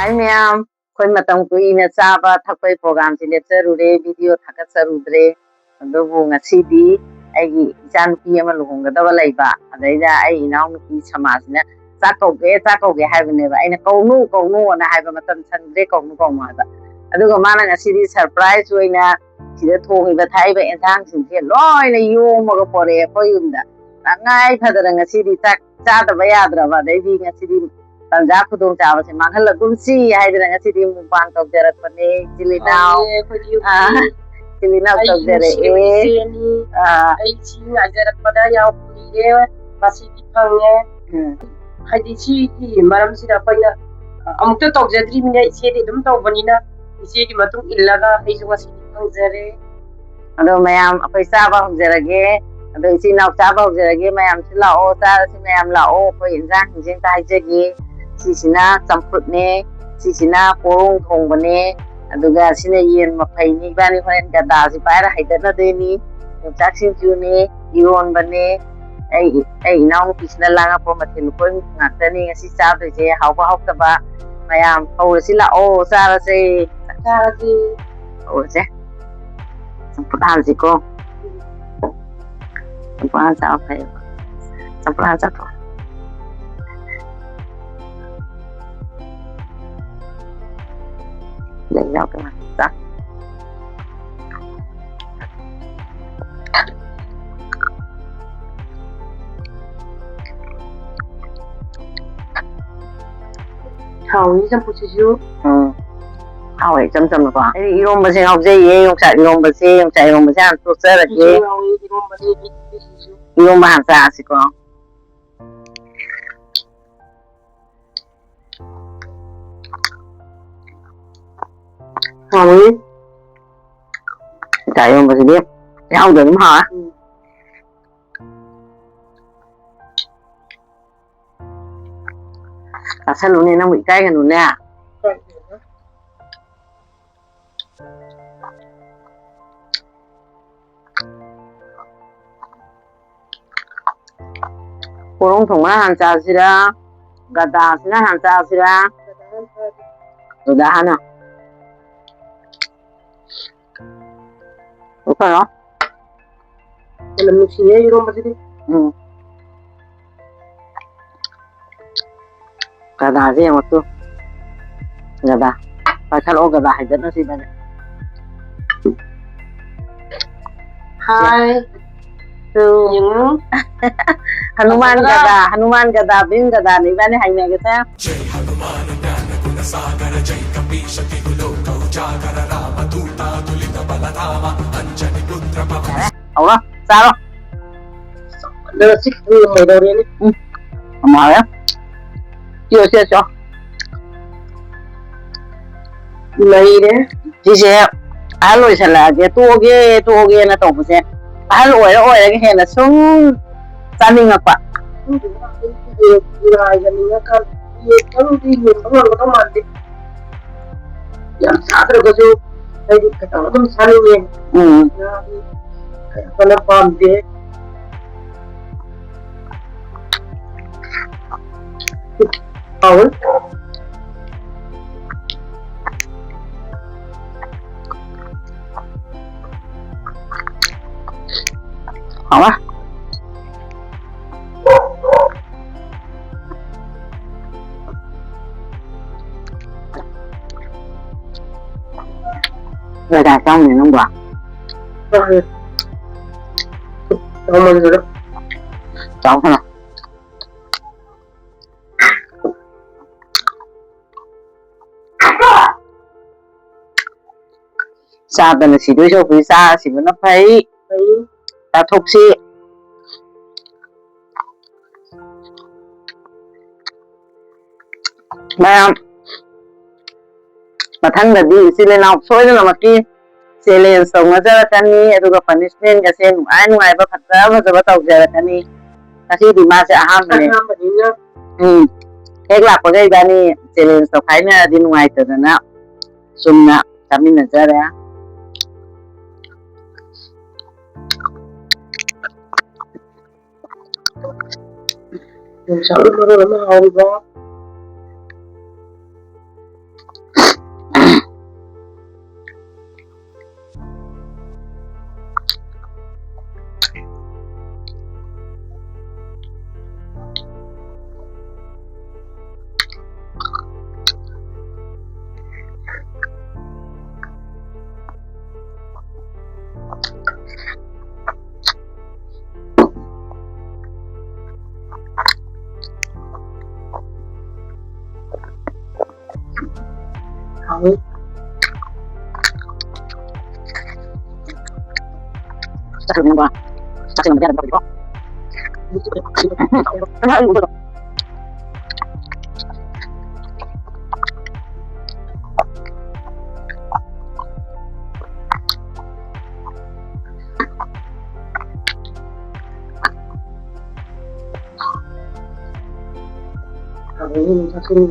Hi ma'am, koi matang kui na chaba thapai program si lecture video thakat sarudre adubu ngasi di ai ichan pi ama luhonggadaba laiba adaida ai inaw nupi samasina chakauge haibane ba aina kaunu na haiba matam sangre kaunu haiba aduga mana ngasi di surprise oina sida thongiba thaiba enthang singse loina yomaga pore khoi yumda ngai phadara ngasi di chak chadaba yadraba adaidi ngasi di tanja khudong chabase manhalagumsi haidana ngasi di mukbang tawjarakpane chilinaw tawjare ai chi ngajarakpada yaw purire masi di phange haidi chi ki maram sida paina amukta tawjadri mina ise di dum tawbanina ise di matung illaga ai jo masi di phangjare ado mayam apai chaba hongjarage ado isinaw chaba hongjarage mayam silao charasi mayam lao koi injang hinjing ta haijage sisina champutne sisina porong thongbane aduga sina yen mafaini bani horen gada si paira haidana deni yongchak sinjune iron bane ai inaw pisna langa po mathil ko ngatani ngasi chadoise hawba hawtaba mayam hawrasi lao charase hawrase champut hanjiko champut hanja phai champut hanja to lấy nhau cái mặt sắc hầu như trong puchiju hầu ấy chấm được quá cái iron basi học gì vậy học chạy iron basi ăn tốt rất là gì iron basi ăn啥是讲hầu chạy iron basi biết cái hầu được đúng hả cả sân luôn này nó bị cay cái luôn nè porong thong na han cha sira gada sina han cha sira udah hana okay no dalam nusinya iron basi di gada sih yang waktu gada pasal gada haidana sih banyak hai những Hanuman gada bin gada ni bani haine kita Allah sao đó xích người đầu tiên mà ya chưa cho này đấy chị sẽ alo là cái tua ghê nó tổng sẽ alo oi cái hè là xuống gia đình à quả Iya, yang kan kalau di rumah orang mandi, yang sadar keju, jadi kata orang saling kalau paham deh, tahu? Apa? Rồi đã xong rồi không quả Xong rồi đó xong thôi nào xa tần là chỉ đối cho với xa chỉ vẫn nó thấy ta thục xị mà thằng đi xin lên học xôi nó là mà kia xin lên sống nó rất là cân đi rồi gặp punishment cái xem ai ngoài bắt phạt và rồi bắt đầu giờ là cân đi kasi di mà sẽ ham này cái lạc của cái bani xin lên sống hay là đi ngoài từ đó sum na kami na jara Insya Allah baru lama hari จะถึงว่าจะถึงแบบนี้ก็ไม่รู้ตัวini saking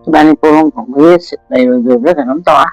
Bani pulong kong wis dai juga kan nonton ah.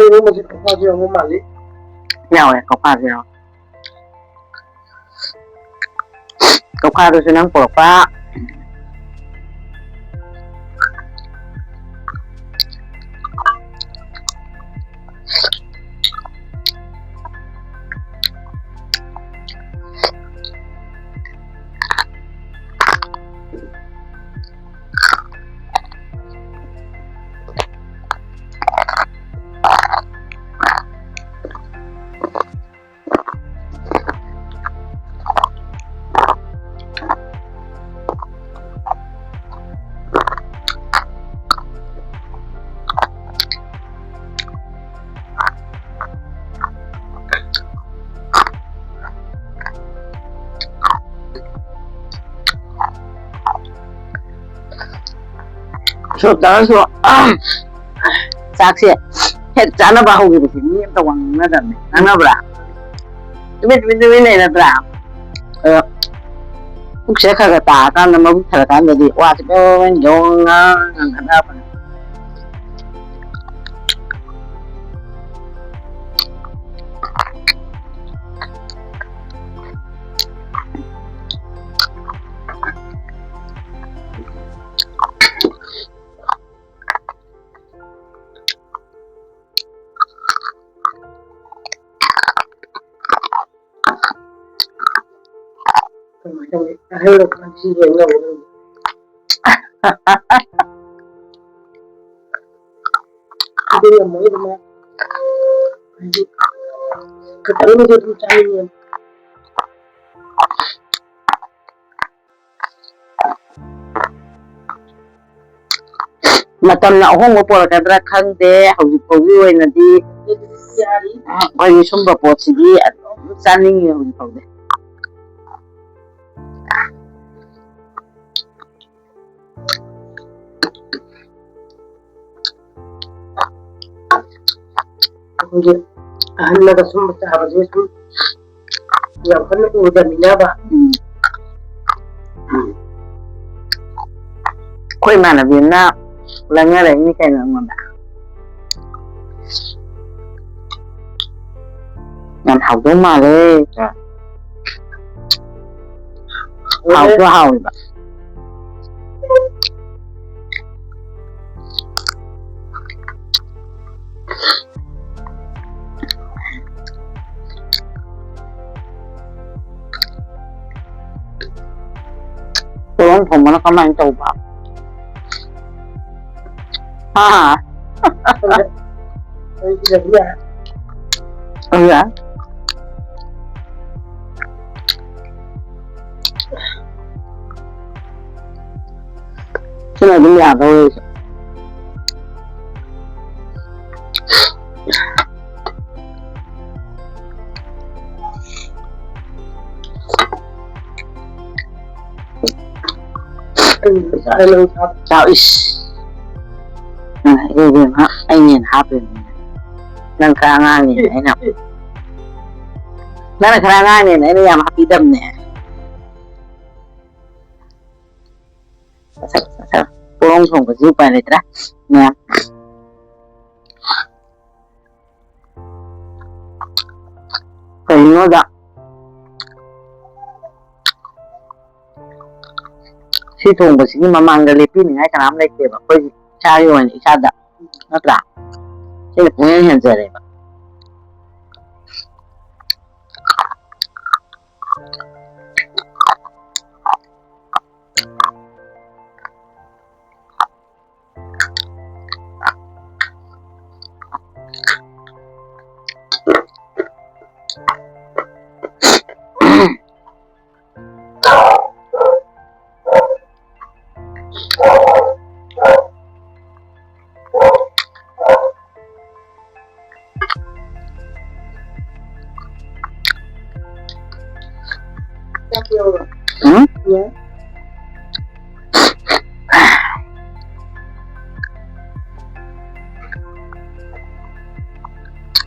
Ini masih kepada yang memalik. Nhau này có pha gì không? Có pha tôi sẽ nắng bỏ pha. Suốt đó suốt xác xịt hết chán nó bao nhiêu thì miếng tao quăng nó đần này nó bả biết này là bả cũng sẽ khai tả con nó mới thở cái gì qua thì nó vô ngăn đâu Hay là con chi vậy ngầu rồi. Bây giờ mới mà cái này nó rất chai luôn. Mà tầm nào không có bỏ cái ra khăn để hậu dịch cầu vui là đi quay đi xuống bờ bột thì đi san ninh nhiều hậu dịch cầu đấy. Jadi anak semua sahabat itu yang kan udah menyapa. Khôi mà ở Việt Nam là nghe đấy như cái là mà làm hậu đúng mà đấy hậu cho hậuผมมันก็มันจบอ่ะcái này cũng nhà tôi ai lâu thắp chào ít đây điểm hả anh nhìn hấp rồi nâng khá ngang nhìn thấy nào nó là khá ngang nhìn thấy nó làm hấp đi đâm nè sao cô không có giúp bài này ra nè phải nó đậm si thùng của chính mà mang cái lipin này cái nám này để mà coi chai rồi này chai đậm nó là cái là cũng hiện giờ này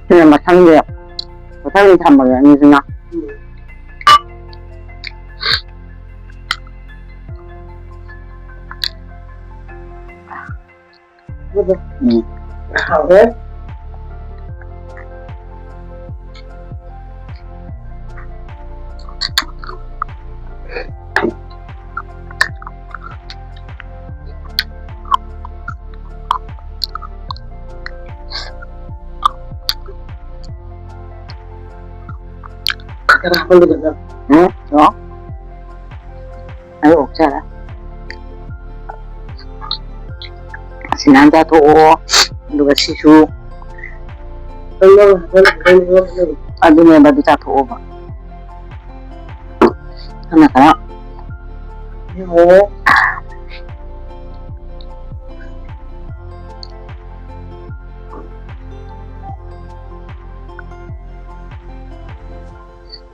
nhưng mà thăng được thăng đi thầm mà như thế nào hảo đấy không được đâu đó ayo cara sinanda to duga sisu adune badu ta to ba ana kara yo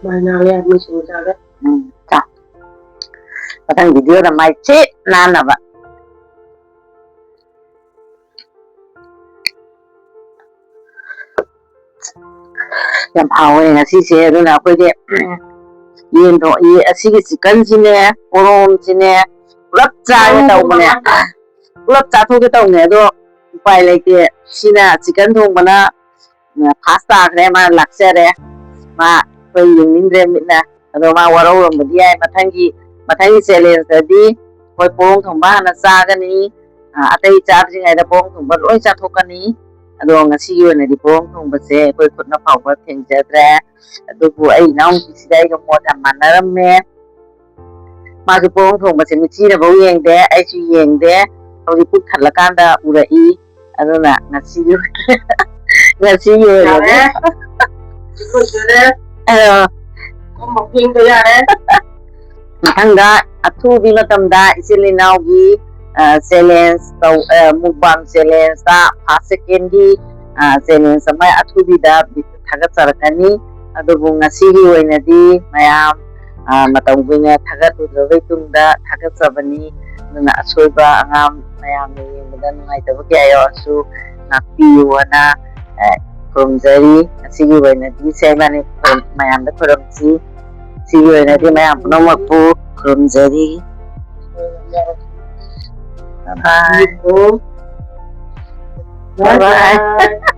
mai nào lên mình xuống ra đấy chào và thằng video là mai chết nan là vậy làm hào này là xí xé rồi nào cái gì yên rồi xí cái chicken xí nè ôm xí nè lấp ra cái tàu mà nè lấp ra thôi cái tàu này rồi phải lấy cái xí nè chicken thôi mà nó pasta cái mà lạc xe đấy mà bây giờ mình đem mình nè rồi mà vào đâu rồi mình đi ai mà thay xe lên rồi đi coi phong thằng ba nó xa cái ní đây charging này là phong thằng ba lối ra thôi cái ní rồi ngay xí này đi phong thằng ba xe coi phút nó phao vào thằng chết ra rồi cô ấy nó không chỉ đây có một thằng mà nó làm mẹ mà cái phong thằng ba xe chỉ là bảo yên đấy ai chỉ yên đấy rồi đi phút thật là can đã udah rồi là ngay xí rồi đấy một phim tôi ra đấy hangga athu bi matamda isilinawgi silence to mukbang silence ta second gi silence mai athu bi da thagat sarakani adubu ngasigi oinadi mayam matang buina thagat udrawai tungda thagat sabani na asoiba angam mayam ni mudan ngai tabaki ayo asu napiwana khurumjari asigi oinadi sebani mayam da khurumji sige na di mayam no magpu khurumjari bye bye.